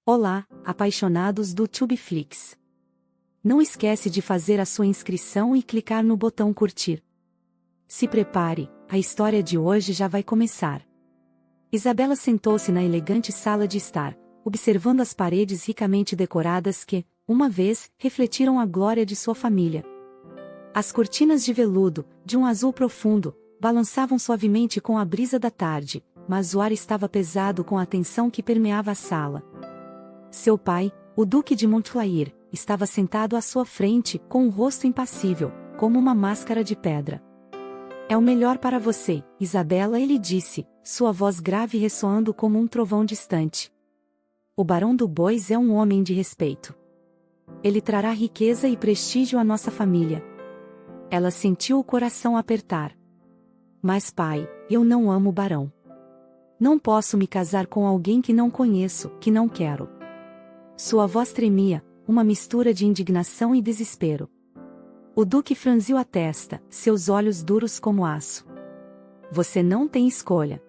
Olá, apaixonados do Tubeflix. Não esquece de fazer a sua inscrição e clicar no botão curtir. Se prepare, a história de hoje já vai começar. Isabela sentou-se na elegante sala de estar, observando as paredes ricamente decoradas que, uma vez, refletiram a glória de sua família. As cortinas de veludo, de um azul profundo, balançavam suavemente com a brisa da tarde, mas o ar estava pesado com a tensão que permeava a sala. Seu pai, o Duque de Montclair, estava sentado à sua frente, com um rosto impassível, como uma máscara de pedra. "É o melhor para você, Isabela", ele disse, sua voz grave ressoando como um trovão distante. "O Barão do Bois é um homem de respeito. Ele trará riqueza e prestígio à nossa família." Ela sentiu o coração apertar. "Mas pai, eu não amo o barão. Não posso me casar com alguém que não conheço, que não quero." Sua voz tremia, uma mistura de indignação e desespero. O duque franziu a testa, seus olhos duros como aço. "Você não tem escolha.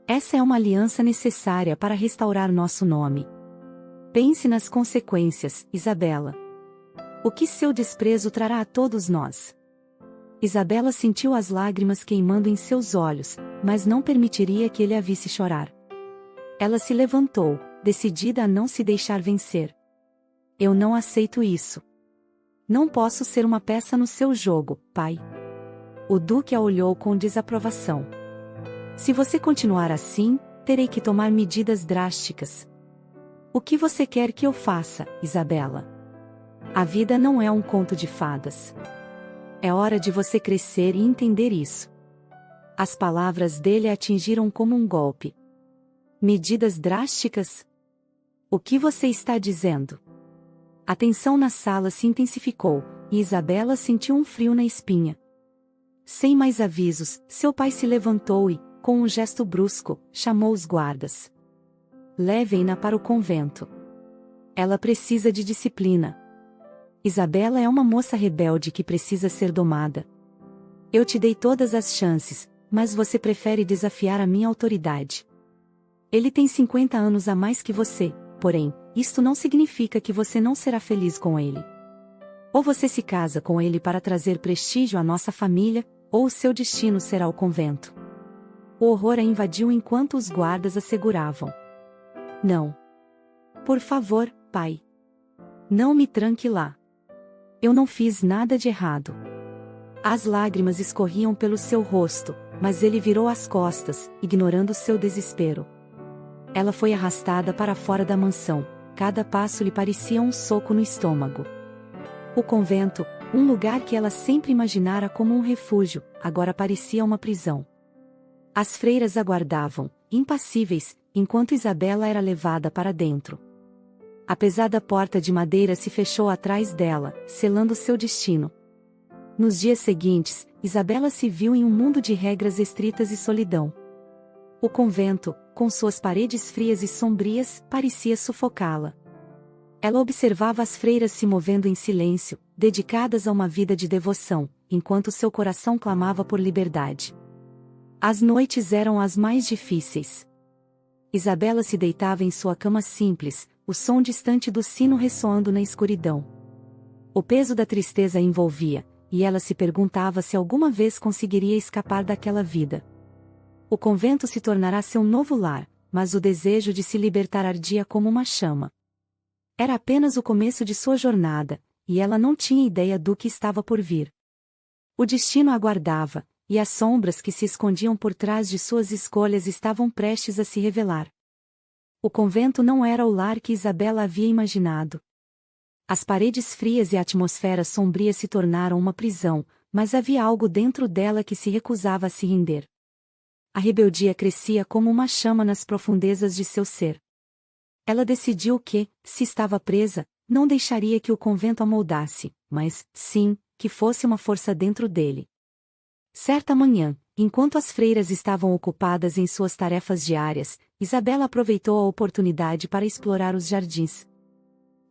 Essa é uma aliança necessária para restaurar nosso nome. Pense nas consequências, Isabela. O que seu desprezo trará a todos nós?" Isabela sentiu as lágrimas queimando em seus olhos, mas não permitiria que ele a visse chorar. Ela se levantou, decidida a não se deixar vencer. "Eu não aceito isso. Não posso ser uma peça no seu jogo, pai." O duque a olhou com desaprovação. "Se você continuar assim, terei que tomar medidas drásticas." "O que você quer que eu faça, Isabela? A vida não é um conto de fadas. É hora de você crescer e entender isso." As palavras dele a atingiram como um golpe. "Medidas drásticas? O que você está dizendo?" A tensão na sala se intensificou, e Isabela sentiu um frio na espinha. Sem mais avisos, seu pai se levantou e, com um gesto brusco, chamou os guardas. "Levem-na para o convento. Ela precisa de disciplina. Isabela é uma moça rebelde que precisa ser domada. Eu te dei todas as chances, mas você prefere desafiar a minha autoridade. Ele tem 50 anos a mais que você, porém, isto não significa que você não será feliz com ele. Ou você se casa com ele para trazer prestígio à nossa família, ou o seu destino será o convento." O horror a invadiu enquanto os guardas a seguravam. "Não. Por favor, pai. Não me tranque lá. Eu não fiz nada de errado." As lágrimas escorriam pelo seu rosto, mas ele virou as costas, ignorando seu desespero. Ela foi arrastada para fora da mansão, cada passo lhe parecia um soco no estômago. O convento, um lugar que ela sempre imaginara como um refúgio, agora parecia uma prisão. As freiras aguardavam, impassíveis, enquanto Isabela era levada para dentro. A pesada porta de madeira se fechou atrás dela, selando seu destino. Nos dias seguintes, Isabela se viu em um mundo de regras estritas e solidão. O convento, com suas paredes frias e sombrias, parecia sufocá-la. Ela observava as freiras se movendo em silêncio, dedicadas a uma vida de devoção, enquanto seu coração clamava por liberdade. As noites eram as mais difíceis. Isabela se deitava em sua cama simples, o som distante do sino ressoando na escuridão. O peso da tristeza a envolvia, e ela se perguntava se alguma vez conseguiria escapar daquela vida. O convento se tornará seu novo lar, mas o desejo de se libertar ardia como uma chama. Era apenas o começo de sua jornada, e ela não tinha ideia do que estava por vir. O destino a aguardava, e as sombras que se escondiam por trás de suas escolhas estavam prestes a se revelar. O convento não era o lar que Isabela havia imaginado. As paredes frias e a atmosfera sombria se tornaram uma prisão, mas havia algo dentro dela que se recusava a se render. A rebeldia crescia como uma chama nas profundezas de seu ser. Ela decidiu que, se estava presa, não deixaria que o convento a moldasse, mas, sim, que fosse uma força dentro dele. Certa manhã, enquanto as freiras estavam ocupadas em suas tarefas diárias, Isabela aproveitou a oportunidade para explorar os jardins.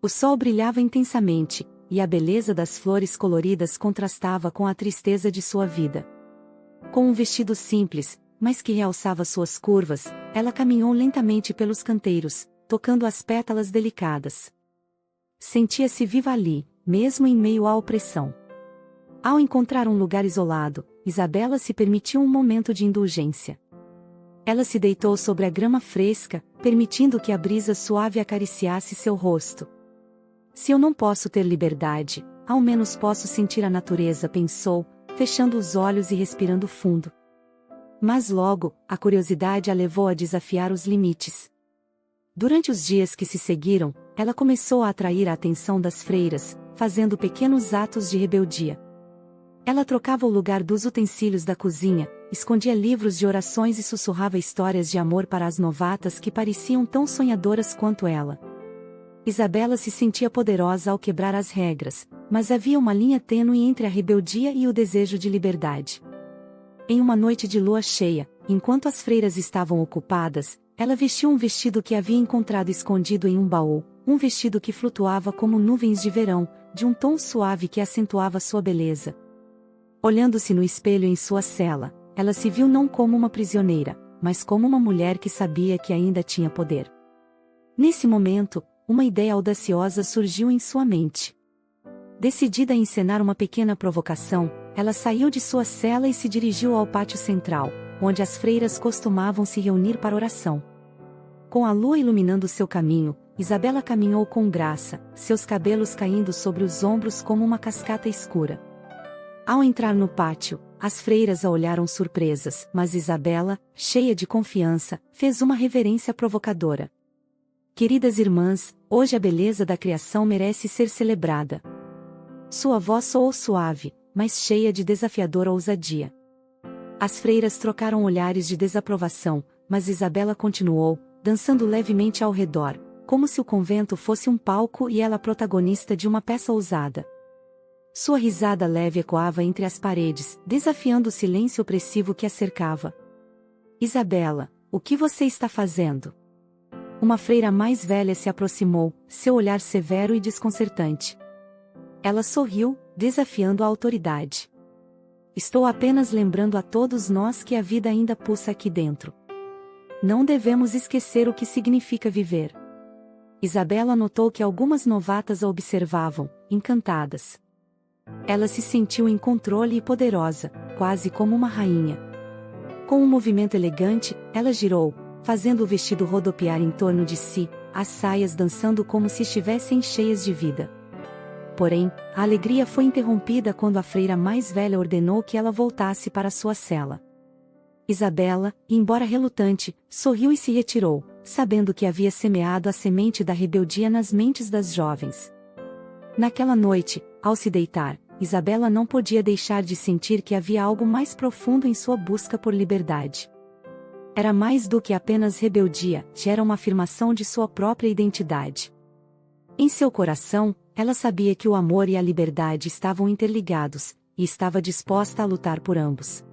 O sol brilhava intensamente, e a beleza das flores coloridas contrastava com a tristeza de sua vida. Com um vestido simples, mas que realçava suas curvas, ela caminhou lentamente pelos canteiros, tocando as pétalas delicadas. Sentia-se viva ali, mesmo em meio à opressão. Ao encontrar um lugar isolado, Isabela se permitiu um momento de indulgência. Ela se deitou sobre a grama fresca, permitindo que a brisa suave acariciasse seu rosto. Se eu não posso ter liberdade, ao menos posso sentir a natureza, pensou, fechando os olhos e respirando fundo. Mas logo, a curiosidade a levou a desafiar os limites. Durante os dias que se seguiram, ela começou a atrair a atenção das freiras, fazendo pequenos atos de rebeldia. Ela trocava o lugar dos utensílios da cozinha, escondia livros de orações e sussurrava histórias de amor para as novatas que pareciam tão sonhadoras quanto ela. Isabela se sentia poderosa ao quebrar as regras, mas havia uma linha tênue entre a rebeldia e o desejo de liberdade. Em uma noite de lua cheia, enquanto as freiras estavam ocupadas, ela vestiu um vestido que havia encontrado escondido em um baú, um vestido que flutuava como nuvens de verão, de um tom suave que acentuava sua beleza. Olhando-se no espelho em sua cela, ela se viu não como uma prisioneira, mas como uma mulher que sabia que ainda tinha poder. Nesse momento, uma ideia audaciosa surgiu em sua mente. Decidida a encenar uma pequena provocação, ela saiu de sua cela e se dirigiu ao pátio central, onde as freiras costumavam se reunir para oração. Com a lua iluminando seu caminho, Isabela caminhou com graça, seus cabelos caindo sobre os ombros como uma cascata escura. Ao entrar no pátio, as freiras a olharam surpresas, mas Isabela, cheia de confiança, fez uma reverência provocadora. Queridas irmãs, hoje a beleza da criação merece ser celebrada. Sua voz soou suave, mas cheia de desafiadora ousadia. As freiras trocaram olhares de desaprovação, mas Isabela continuou, dançando levemente ao redor, como se o convento fosse um palco e ela a protagonista de uma peça ousada. Sua risada leve ecoava entre as paredes, desafiando o silêncio opressivo que a cercava. Isabela, o que você está fazendo? Uma freira mais velha se aproximou, seu olhar severo e desconcertante. Ela sorriu, desafiando a autoridade. Estou apenas lembrando a todos nós que a vida ainda pulsa aqui dentro. Não devemos esquecer o que significa viver. Isabela notou que algumas novatas a observavam, encantadas. Ela se sentiu em controle e poderosa, quase como uma rainha. Com um movimento elegante, ela girou, fazendo o vestido rodopiar em torno de si, as saias dançando como se estivessem cheias de vida. Porém, a alegria foi interrompida quando a freira mais velha ordenou que ela voltasse para sua cela. Isabela, embora relutante, sorriu e se retirou, sabendo que havia semeado a semente da rebeldia nas mentes das jovens. Naquela noite, ao se deitar, Isabela não podia deixar de sentir que havia algo mais profundo em sua busca por liberdade. Era mais do que apenas rebeldia, era uma afirmação de sua própria identidade. Em seu coração, ela sabia que o amor e a liberdade estavam interligados, e estava disposta a lutar por ambos.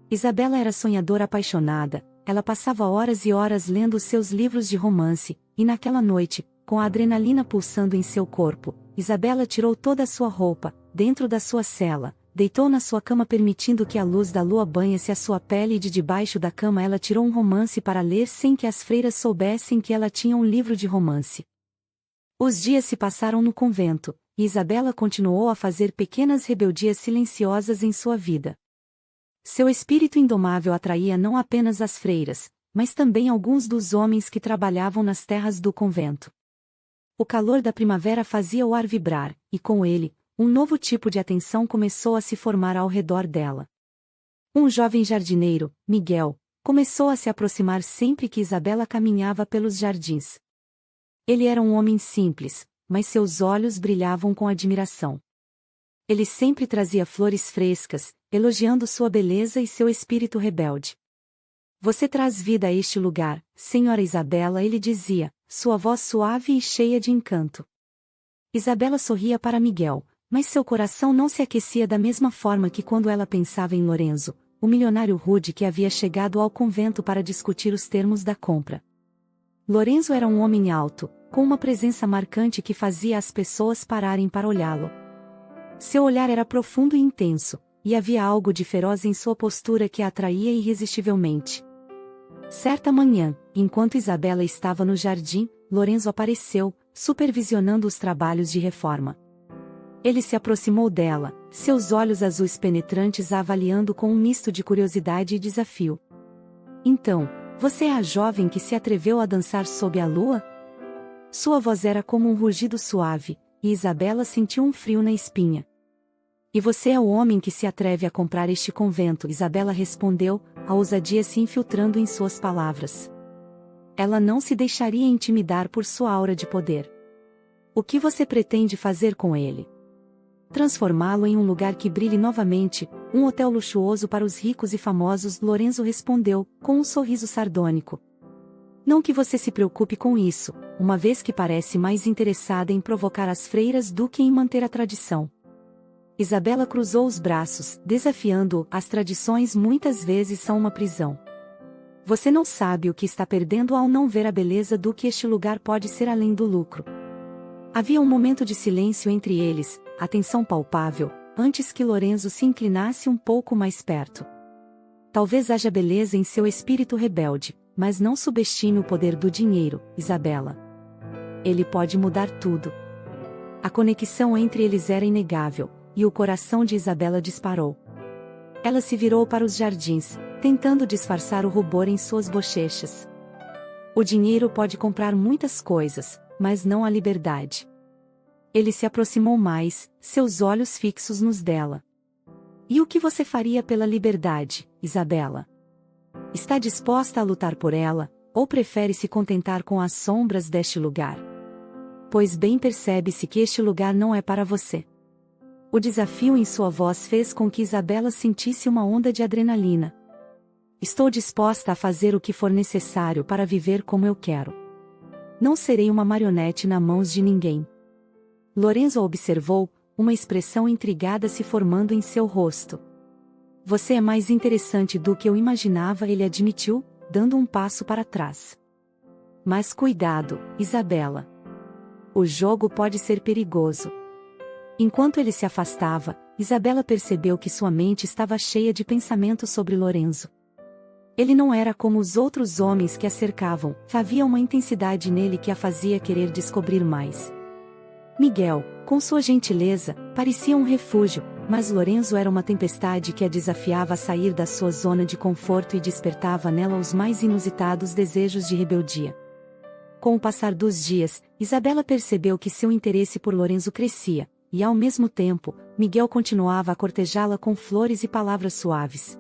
Isabela era sonhadora apaixonada, ela passava horas e horas lendo seus livros de romance, e naquela noite, com a adrenalina pulsando em seu corpo, Isabela tirou toda a sua roupa, dentro da sua cela, deitou na sua cama permitindo que a luz da lua banhasse a sua pele e de debaixo da cama ela tirou um romance para ler sem que as freiras soubessem que ela tinha um livro de romance. Os dias se passaram no convento, e Isabela continuou a fazer pequenas rebeldias silenciosas em sua vida. Seu espírito indomável atraía não apenas as freiras, mas também alguns dos homens que trabalhavam nas terras do convento. O calor da primavera fazia o ar vibrar, e com ele, um novo tipo de atenção começou a se formar ao redor dela. Um jovem jardineiro, Miguel, começou a se aproximar sempre que Isabela caminhava pelos jardins. Ele era um homem simples, mas seus olhos brilhavam com admiração. Ele sempre trazia flores frescas, elogiando sua beleza e seu espírito rebelde. Você traz vida a este lugar, Senhora Isabela, ele dizia, sua voz suave e cheia de encanto. Isabela sorria para Miguel, mas seu coração não se aquecia da mesma forma que quando ela pensava em Lorenzo, o milionário rude que havia chegado ao convento para discutir os termos da compra. Lorenzo era um homem alto, com uma presença marcante que fazia as pessoas pararem para olhá-lo. Seu olhar era profundo e intenso, e havia algo de feroz em sua postura que a atraía irresistivelmente. Certa manhã, enquanto Isabela estava no jardim, Lorenzo apareceu, supervisionando os trabalhos de reforma. Ele se aproximou dela, seus olhos azuis penetrantes a avaliando com um misto de curiosidade e desafio. Então, você é a jovem que se atreveu a dançar sob a lua? Sua voz era como um rugido suave, e Isabela sentiu um frio na espinha. E você é o homem que se atreve a comprar este convento, Isabela respondeu, a ousadia se infiltrando em suas palavras. Ela não se deixaria intimidar por sua aura de poder. O que você pretende fazer com ele? Transformá-lo em um lugar que brilhe novamente, um hotel luxuoso para os ricos e famosos, Lorenzo respondeu, com um sorriso sardônico. Não que você se preocupe com isso, uma vez que parece mais interessada em provocar as freiras do que em manter a tradição. Isabela cruzou os braços, desafiando-o, as tradições muitas vezes são uma prisão. Você não sabe o que está perdendo ao não ver a beleza do que este lugar pode ser além do lucro. Havia um momento de silêncio entre eles, a tensão palpável, antes que Lorenzo se inclinasse um pouco mais perto. Talvez haja beleza em seu espírito rebelde, mas não subestime o poder do dinheiro, Isabela. Ele pode mudar tudo. A conexão entre eles era inegável, e o coração de Isabela disparou. Ela se virou para os jardins, tentando disfarçar o rubor em suas bochechas. O dinheiro pode comprar muitas coisas, mas não a liberdade. Ele se aproximou mais, seus olhos fixos nos dela. E o que você faria pela liberdade, Isabela? Está disposta a lutar por ela, ou prefere se contentar com as sombras deste lugar? Pois bem percebe-se que este lugar não é para você. O desafio em sua voz fez com que Isabela sentisse uma onda de adrenalina. Estou disposta a fazer o que for necessário para viver como eu quero. Não serei uma marionete nas mãos de ninguém. Lorenzo observou, uma expressão intrigada se formando em seu rosto. Você é mais interessante do que eu imaginava, ele admitiu, dando um passo para trás. Mas cuidado, Isabela. O jogo pode ser perigoso. Enquanto ele se afastava, Isabela percebeu que sua mente estava cheia de pensamentos sobre Lorenzo. Ele não era como os outros homens que a cercavam, havia uma intensidade nele que a fazia querer descobrir mais. Miguel, com sua gentileza, parecia um refúgio, mas Lorenzo era uma tempestade que a desafiava a sair da sua zona de conforto e despertava nela os mais inusitados desejos de rebeldia. Com o passar dos dias, Isabela percebeu que seu interesse por Lorenzo crescia, e ao mesmo tempo, Miguel continuava a cortejá-la com flores e palavras suaves.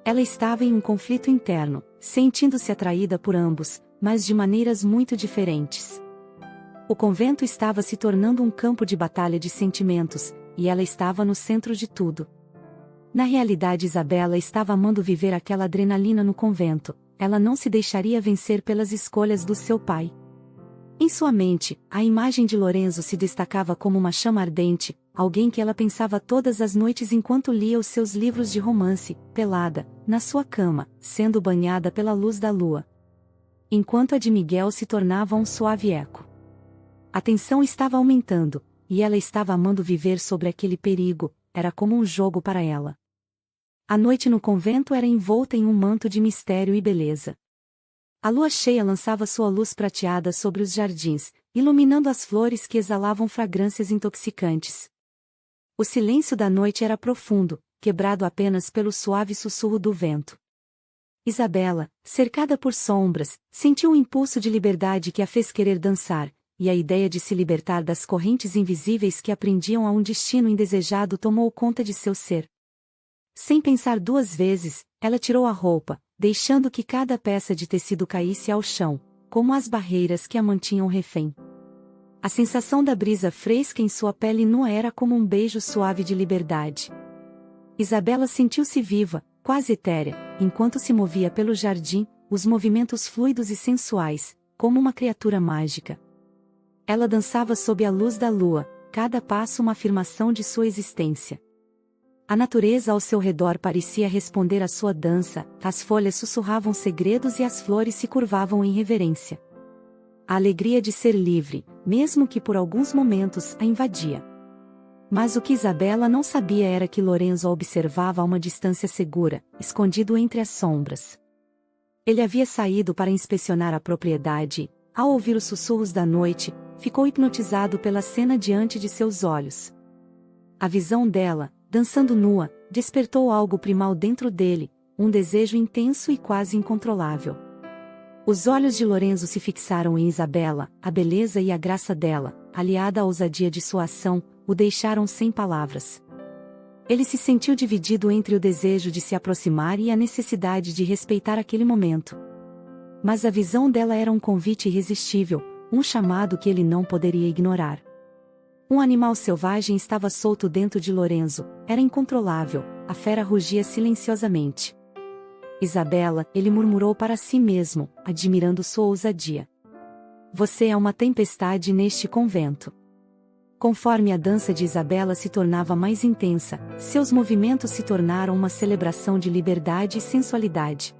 Ela estava em um conflito interno, sentindo-se atraída por ambos, mas de maneiras muito diferentes. O convento estava se tornando um campo de batalha de sentimentos, e ela estava no centro de tudo. Na realidade, Isabela estava amando viver aquela adrenalina no convento, ela não se deixaria vencer pelas escolhas do seu pai. Em sua mente, a imagem de Lorenzo se destacava como uma chama ardente, alguém que ela pensava todas as noites enquanto lia os seus livros de romance, pelada, na sua cama, sendo banhada pela luz da lua. Enquanto a de Miguel se tornava um suave eco. A tensão estava aumentando, e ela estava amando viver sobre aquele perigo, era como um jogo para ela. A noite no convento era envolta em um manto de mistério e beleza. A lua cheia lançava sua luz prateada sobre os jardins, iluminando as flores que exalavam fragrâncias intoxicantes. O silêncio da noite era profundo, quebrado apenas pelo suave sussurro do vento. Isabela, cercada por sombras, sentiu um impulso de liberdade que a fez querer dançar, e a ideia de se libertar das correntes invisíveis que a prendiam a um destino indesejado tomou conta de seu ser. Sem pensar duas vezes, ela tirou a roupa, deixando que cada peça de tecido caísse ao chão, como as barreiras que a mantinham refém. A sensação da brisa fresca em sua pele nua era como um beijo suave de liberdade. Isabela sentiu-se viva, quase etérea, enquanto se movia pelo jardim, os movimentos fluidos e sensuais, como uma criatura mágica. Ela dançava sob a luz da lua, cada passo uma afirmação de sua existência. A natureza ao seu redor parecia responder à sua dança, as folhas sussurravam segredos e as flores se curvavam em reverência. A alegria de ser livre, mesmo que por alguns momentos, a invadia. Mas o que Isabela não sabia era que Lorenzo a observava a uma distância segura, escondido entre as sombras. Ele havia saído para inspecionar a propriedade e, ao ouvir os sussurros da noite, ficou hipnotizado pela cena diante de seus olhos. A visão dela, dançando nua, despertou algo primal dentro dele, um desejo intenso e quase incontrolável. Os olhos de Lorenzo se fixaram em Isabela, a beleza e a graça dela, aliada à ousadia de sua ação, o deixaram sem palavras. Ele se sentiu dividido entre o desejo de se aproximar e a necessidade de respeitar aquele momento. Mas a visão dela era um convite irresistível, um chamado que ele não poderia ignorar. Um animal selvagem estava solto dentro de Lorenzo, era incontrolável, a fera rugia silenciosamente. Isabela, ele murmurou para si mesmo, admirando sua ousadia. Você é uma tempestade neste convento. Conforme a dança de Isabela se tornava mais intensa, seus movimentos se tornaram uma celebração de liberdade e sensualidade.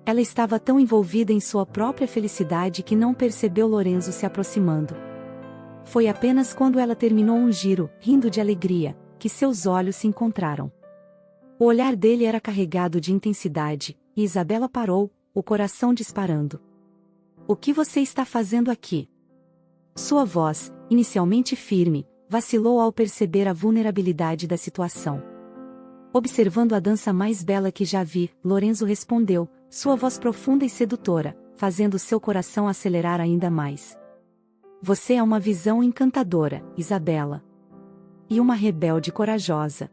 Ela estava tão envolvida em sua própria felicidade que não percebeu Lorenzo se aproximando. Foi apenas quando ela terminou um giro, rindo de alegria, que seus olhos se encontraram. O olhar dele era carregado de intensidade, e Isabela parou, o coração disparando. O que você está fazendo aqui? Sua voz, inicialmente firme, vacilou ao perceber a vulnerabilidade da situação. Observando a dança mais bela que já vi, Lorenzo respondeu, sua voz profunda e sedutora, fazendo seu coração acelerar ainda mais. Você é uma visão encantadora, Isabela. E uma rebelde corajosa.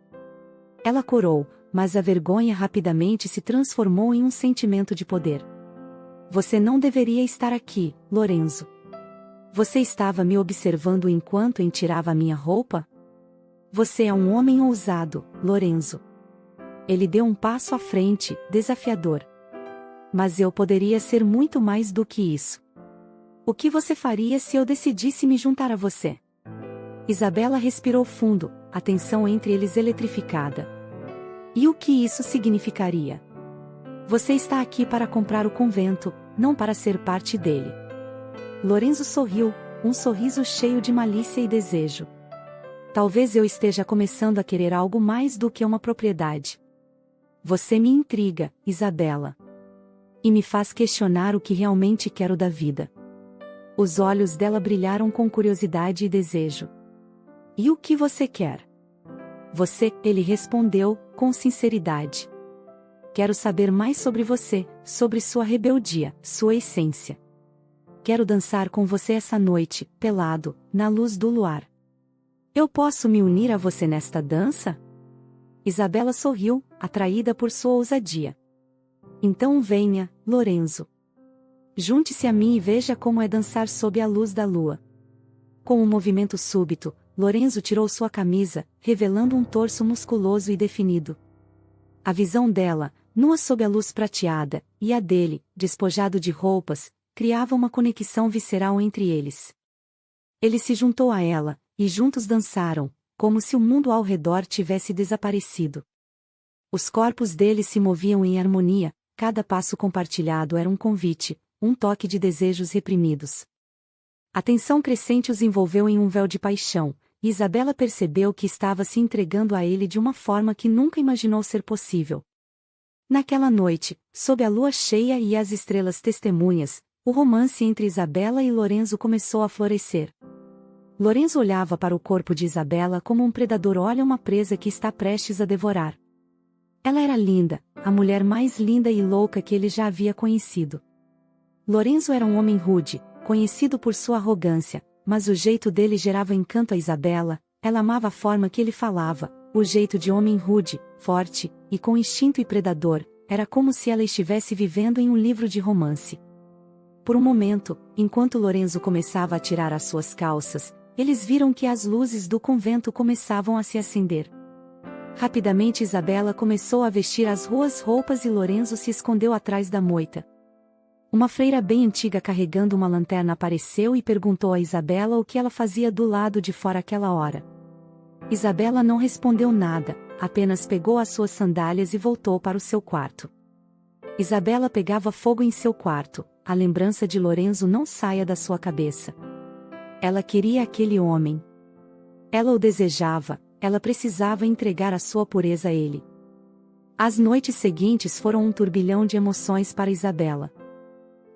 Ela corou, mas a vergonha rapidamente se transformou em um sentimento de poder. Você não deveria estar aqui, Lorenzo. Você estava me observando enquanto eu tirava a minha roupa? Você é um homem ousado, Lorenzo. Ele deu um passo à frente, desafiador. Mas eu poderia ser muito mais do que isso. O que você faria se eu decidisse me juntar a você? Isabela respirou fundo, a tensão entre eles eletrificada. E o que isso significaria? Você está aqui para comprar o convento, não para ser parte dele. Lorenzo sorriu, um sorriso cheio de malícia e desejo. Talvez eu esteja começando a querer algo mais do que uma propriedade. Você me intriga, Isabela. E me faz questionar o que realmente quero da vida. Os olhos dela brilharam com curiosidade e desejo. E o que você quer? Ele respondeu, com sinceridade. Quero saber mais sobre você, sobre sua rebeldia, sua essência. Quero dançar com você essa noite, pelado, na luz do luar. Eu posso me unir a você nesta dança? Isabela sorriu, atraída por sua ousadia. Então venha, Lorenzo. Junte-se a mim e veja como é dançar sob a luz da lua. Com um movimento súbito, Lorenzo tirou sua camisa, revelando um torso musculoso e definido. A visão dela, nua sob a luz prateada, e a dele, despojado de roupas, criava uma conexão visceral entre eles. Ele se juntou a ela, e juntos dançaram, como se o mundo ao redor tivesse desaparecido. Os corpos deles se moviam em harmonia, cada passo compartilhado era um convite, um toque de desejos reprimidos. A tensão crescente os envolveu em um véu de paixão, e Isabela percebeu que estava se entregando a ele de uma forma que nunca imaginou ser possível. Naquela noite, sob a lua cheia e as estrelas testemunhas, o romance entre Isabela e Lorenzo começou a florescer. Lorenzo olhava para o corpo de Isabela como um predador olha uma presa que está prestes a devorar. Ela era linda, a mulher mais linda e louca que ele já havia conhecido. Lorenzo era um homem rude, conhecido por sua arrogância, mas o jeito dele gerava encanto a Isabela, ela amava a forma que ele falava, o jeito de homem rude, forte, e com instinto e predador, era como se ela estivesse vivendo em um livro de romance. Por um momento, enquanto Lorenzo começava a tirar as suas calças, eles viram que as luzes do convento começavam a se acender. Rapidamente Isabela começou a vestir as ruas roupas e Lorenzo se escondeu atrás da moita. Uma freira bem antiga carregando uma lanterna apareceu e perguntou a Isabela o que ela fazia do lado de fora aquela hora. Isabela não respondeu nada, apenas pegou as suas sandálias e voltou para o seu quarto. Isabela pegava fogo em seu quarto, a lembrança de Lorenzo não saía da sua cabeça. Ela queria aquele homem. Ela o desejava, ela precisava entregar a sua pureza a ele. As noites seguintes foram um turbilhão de emoções para Isabela.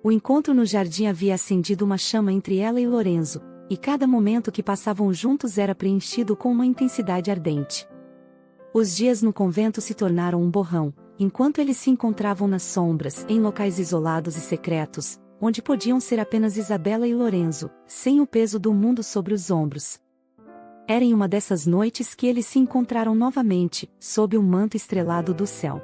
O encontro no jardim havia acendido uma chama entre ela e Lorenzo, e cada momento que passavam juntos era preenchido com uma intensidade ardente. Os dias no convento se tornaram um borrão, enquanto eles se encontravam nas sombras, em locais isolados e secretos, onde podiam ser apenas Isabela e Lorenzo, sem o peso do mundo sobre os ombros. Era em uma dessas noites que eles se encontraram novamente, sob o manto estrelado do céu.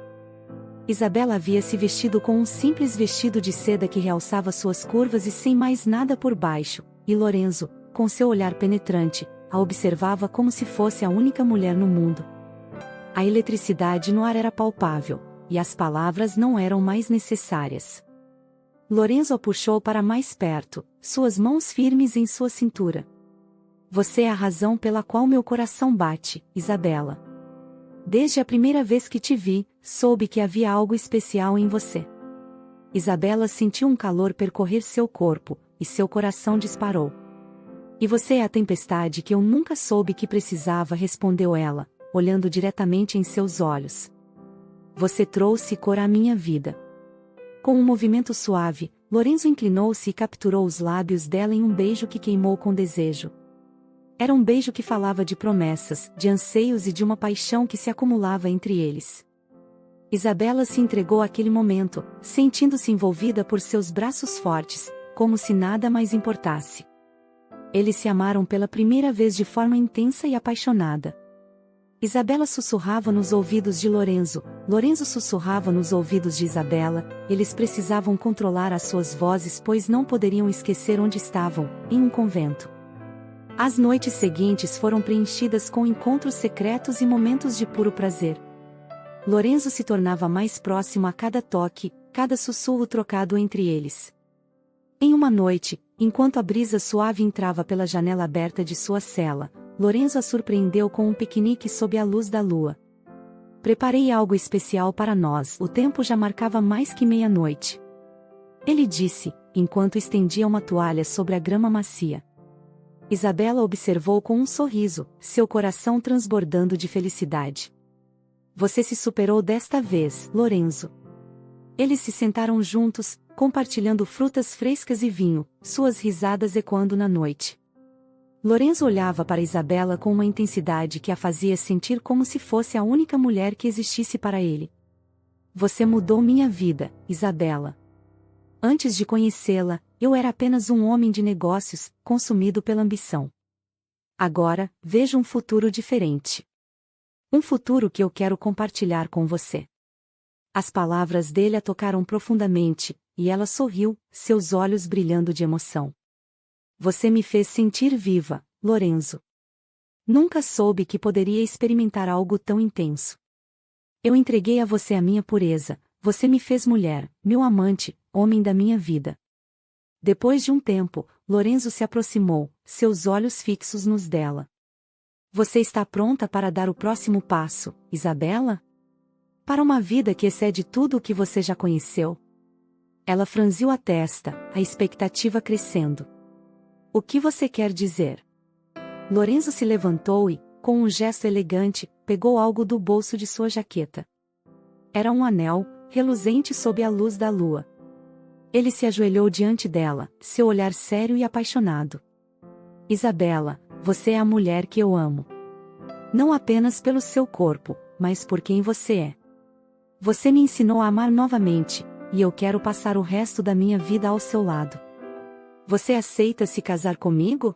Isabela havia se vestido com um simples vestido de seda que realçava suas curvas e sem mais nada por baixo, e Lorenzo, com seu olhar penetrante, a observava como se fosse a única mulher no mundo. A eletricidade no ar era palpável, e as palavras não eram mais necessárias. Lorenzo a puxou para mais perto, suas mãos firmes em sua cintura. Você é a razão pela qual meu coração bate, Isabela. Desde a primeira vez que te vi, soube que havia algo especial em você. Isabela sentiu um calor percorrer seu corpo, e seu coração disparou. E você é a tempestade que eu nunca soube que precisava, respondeu ela, olhando diretamente em seus olhos. Você trouxe cor à minha vida. Com um movimento suave, Lorenzo inclinou-se e capturou os lábios dela em um beijo que queimou com desejo. Era um beijo que falava de promessas, de anseios e de uma paixão que se acumulava entre eles. Isabela se entregou àquele momento, sentindo-se envolvida por seus braços fortes, como se nada mais importasse. Eles se amaram pela primeira vez de forma intensa e apaixonada. Isabela sussurrava nos ouvidos de Lorenzo, Lorenzo sussurrava nos ouvidos de Isabela, eles precisavam controlar as suas vozes pois não poderiam esquecer onde estavam, em um convento. As noites seguintes foram preenchidas com encontros secretos e momentos de puro prazer. Lorenzo se tornava mais próximo a cada toque, cada sussurro trocado entre eles. Em uma noite, enquanto a brisa suave entrava pela janela aberta de sua cela, Lorenzo a surpreendeu com um piquenique sob a luz da lua. Preparei algo especial para nós, o tempo já marcava mais que meia-noite. Ele disse, enquanto estendia uma toalha sobre a grama macia. Isabela observou com um sorriso, seu coração transbordando de felicidade. Você se superou desta vez, Lorenzo. Eles se sentaram juntos, compartilhando frutas frescas e vinho, suas risadas ecoando na noite. Lorenzo olhava para Isabela com uma intensidade que a fazia sentir como se fosse a única mulher que existisse para ele. Você mudou minha vida, Isabela. Antes de conhecê-la, eu era apenas um homem de negócios, consumido pela ambição. Agora, vejo um futuro diferente. Um futuro que eu quero compartilhar com você. As palavras dele a tocaram profundamente, e ela sorriu, seus olhos brilhando de emoção. Você me fez sentir viva, Lorenzo. Nunca soube que poderia experimentar algo tão intenso. Eu entreguei a você a minha pureza, você me fez mulher, meu amante, homem da minha vida. Depois de um tempo, Lorenzo se aproximou, seus olhos fixos nos dela. Você está pronta para dar o próximo passo, Isabela? Para uma vida que excede tudo o que você já conheceu? Ela franziu a testa, a expectativa crescendo. O que você quer dizer? Lorenzo se levantou e, com um gesto elegante, pegou algo do bolso de sua jaqueta. Era um anel, reluzente sob a luz da lua. Ele se ajoelhou diante dela, seu olhar sério e apaixonado. Isabela, você é a mulher que eu amo. Não apenas pelo seu corpo, mas por quem você é. Você me ensinou a amar novamente, e eu quero passar o resto da minha vida ao seu lado. Você aceita se casar comigo?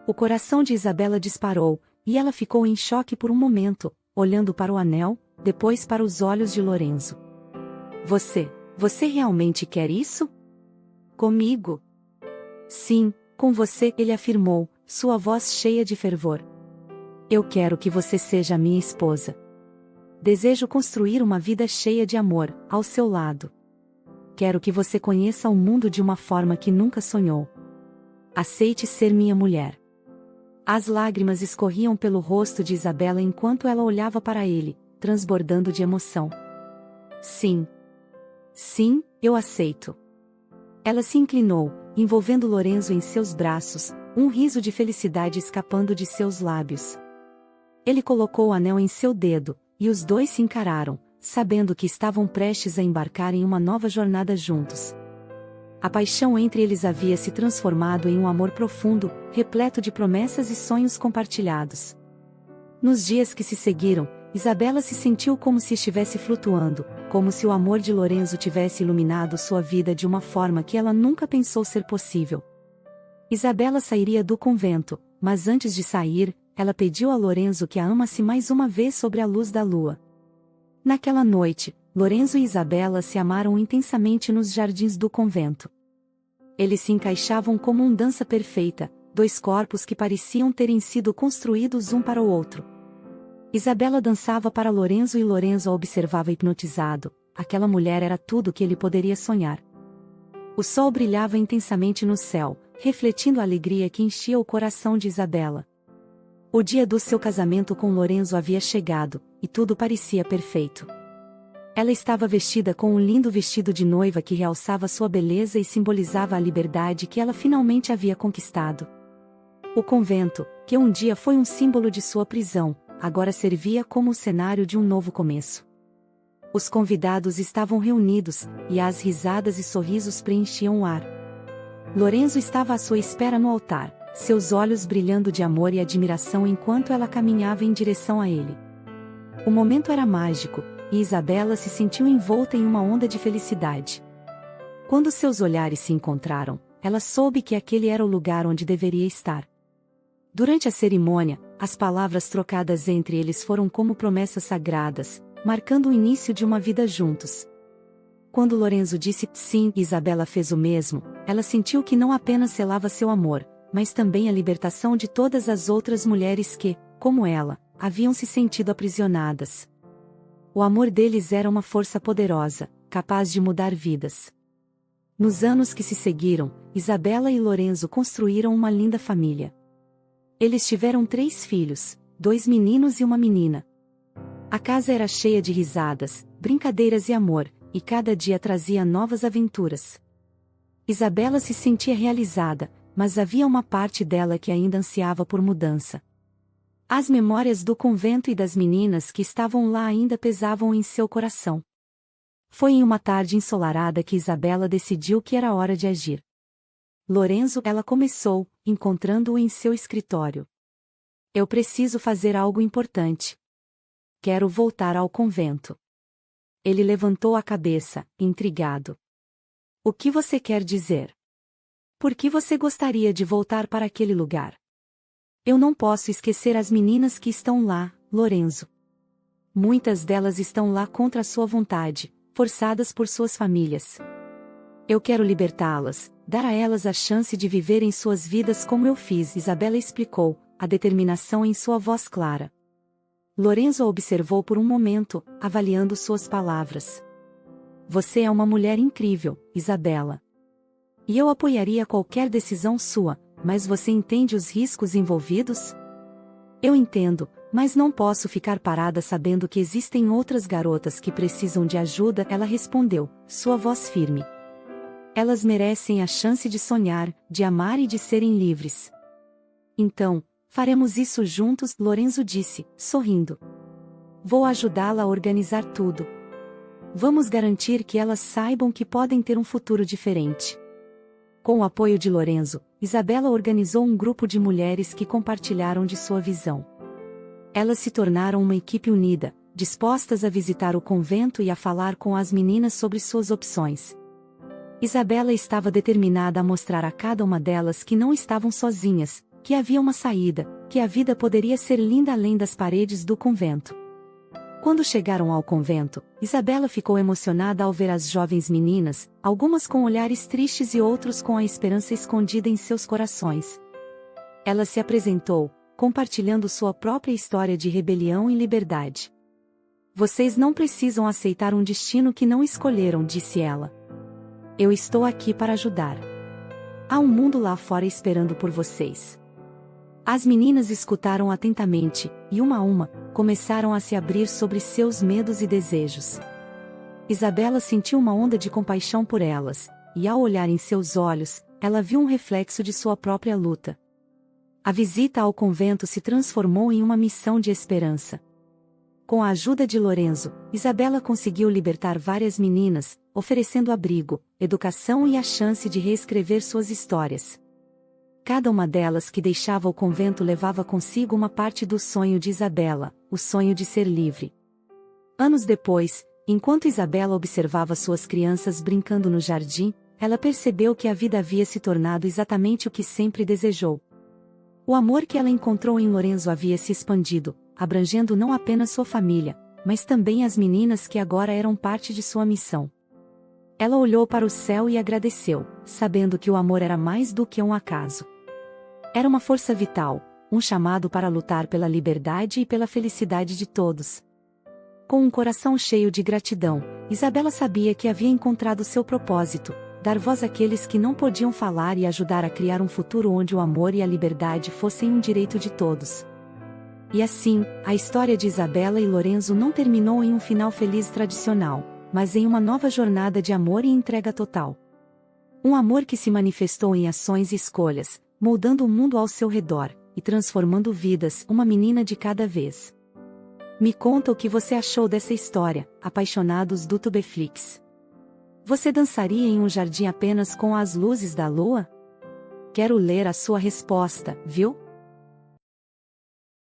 O coração de Isabela disparou, e ela ficou em choque por um momento, olhando para o anel, depois para os olhos de Lorenzo. Você realmente quer isso? Comigo? Sim, com você, ele afirmou, sua voz cheia de fervor. Eu quero que você seja minha esposa. Desejo construir uma vida cheia de amor, ao seu lado. Quero que você conheça o mundo de uma forma que nunca sonhou. Aceite ser minha mulher. As lágrimas escorriam pelo rosto de Isabela enquanto ela olhava para ele, transbordando de emoção. Sim. Sim, eu aceito. Ela se inclinou, envolvendo Lorenzo em seus braços, um riso de felicidade escapando de seus lábios. Ele colocou o anel em seu dedo, e os dois se encararam, sabendo que estavam prestes a embarcar em uma nova jornada juntos. A paixão entre eles havia se transformado em um amor profundo, repleto de promessas e sonhos compartilhados. Nos dias que se seguiram, Isabela se sentiu como se estivesse flutuando, como se o amor de Lorenzo tivesse iluminado sua vida de uma forma que ela nunca pensou ser possível. Isabela sairia do convento, mas antes de sair, ela pediu a Lorenzo que a amasse mais uma vez sob a luz da lua. Naquela noite, Lorenzo e Isabela se amaram intensamente nos jardins do convento. Eles se encaixavam como uma dança perfeita, dois corpos que pareciam terem sido construídos um para o outro. Isabela dançava para Lorenzo e Lorenzo a observava hipnotizado. Aquela mulher era tudo o que ele poderia sonhar. O sol brilhava intensamente no céu, refletindo a alegria que enchia o coração de Isabela. O dia do seu casamento com Lorenzo havia chegado, e tudo parecia perfeito. Ela estava vestida com um lindo vestido de noiva que realçava sua beleza e simbolizava a liberdade que ela finalmente havia conquistado. O convento, que um dia foi um símbolo de sua prisão, agora servia como o cenário de um novo começo. Os convidados estavam reunidos, e as risadas e sorrisos preenchiam o ar. Lorenzo estava à sua espera no altar, seus olhos brilhando de amor e admiração enquanto ela caminhava em direção a ele. O momento era mágico, e Isabela se sentiu envolta em uma onda de felicidade. Quando seus olhares se encontraram, ela soube que aquele era o lugar onde deveria estar. Durante a cerimônia, as palavras trocadas entre eles foram como promessas sagradas, marcando o início de uma vida juntos. Quando Lorenzo disse sim e Isabela fez o mesmo, ela sentiu que não apenas selava seu amor, mas também a libertação de todas as outras mulheres que, como ela, haviam se sentido aprisionadas. O amor deles era uma força poderosa, capaz de mudar vidas. Nos anos que se seguiram, Isabela e Lorenzo construíram uma linda família. Eles tiveram 3 filhos, 2 meninos e uma menina. A casa era cheia de risadas, brincadeiras e amor, e cada dia trazia novas aventuras. Isabela se sentia realizada, mas havia uma parte dela que ainda ansiava por mudança. As memórias do convento e das meninas que estavam lá ainda pesavam em seu coração. Foi em uma tarde ensolarada que Isabela decidiu que era hora de agir. Lorenzo, ela começou, encontrando-o em seu escritório. Eu preciso fazer algo importante. Quero voltar ao convento. Ele levantou a cabeça, intrigado. O que você quer dizer? Por que você gostaria de voltar para aquele lugar? Eu não posso esquecer as meninas que estão lá, Lorenzo. Muitas delas estão lá contra a sua vontade, forçadas por suas famílias. Eu quero libertá-las, dar a elas a chance de viverem suas vidas como eu fiz, Isabela explicou, a determinação em sua voz clara. Lorenzo a observou por um momento, avaliando suas palavras. Você é uma mulher incrível, Isabela. E eu apoiaria qualquer decisão sua, mas você entende os riscos envolvidos? Eu entendo, mas não posso ficar parada sabendo que existem outras garotas que precisam de ajuda, ela respondeu, sua voz firme. Elas merecem a chance de sonhar, de amar e de serem livres. Então, faremos isso juntos, Lorenzo disse, sorrindo. Vou ajudá-la a organizar tudo. Vamos garantir que elas saibam que podem ter um futuro diferente. Com o apoio de Lorenzo, Isabela organizou um grupo de mulheres que compartilharam de sua visão. Elas se tornaram uma equipe unida, dispostas a visitar o convento e a falar com as meninas sobre suas opções. Isabela estava determinada a mostrar a cada uma delas que não estavam sozinhas, que havia uma saída, que a vida poderia ser linda além das paredes do convento. Quando chegaram ao convento, Isabela ficou emocionada ao ver as jovens meninas, algumas com olhares tristes e outros com a esperança escondida em seus corações. Ela se apresentou, compartilhando sua própria história de rebelião e liberdade. Vocês não precisam aceitar um destino que não escolheram, disse ela. Eu estou aqui para ajudar. Há um mundo lá fora esperando por vocês. As meninas escutaram atentamente, e uma a uma, começaram a se abrir sobre seus medos e desejos. Isabela sentiu uma onda de compaixão por elas, e ao olhar em seus olhos, ela viu um reflexo de sua própria luta. A visita ao convento se transformou em uma missão de esperança. Com a ajuda de Lorenzo, Isabela conseguiu libertar várias meninas, oferecendo abrigo, educação e a chance de reescrever suas histórias. Cada uma delas que deixava o convento levava consigo uma parte do sonho de Isabela, o sonho de ser livre. Anos depois, enquanto Isabela observava suas crianças brincando no jardim, ela percebeu que a vida havia se tornado exatamente o que sempre desejou. O amor que ela encontrou em Lorenzo havia se expandido, abrangendo não apenas sua família, mas também as meninas que agora eram parte de sua missão. Ela olhou para o céu e agradeceu, sabendo que o amor era mais do que um acaso. Era uma força vital, um chamado para lutar pela liberdade e pela felicidade de todos. Com um coração cheio de gratidão, Isabela sabia que havia encontrado seu propósito, dar voz àqueles que não podiam falar e ajudar a criar um futuro onde o amor e a liberdade fossem um direito de todos. E assim, a história de Isabela e Lorenzo não terminou em um final feliz tradicional, mas em uma nova jornada de amor e entrega total. Um amor que se manifestou em ações e escolhas, moldando o mundo ao seu redor, e transformando vidas, uma menina de cada vez. Me conta o que você achou dessa história, apaixonados do Tubeflix. Você dançaria em um jardim apenas com as luzes da lua? Quero ler a sua resposta, viu?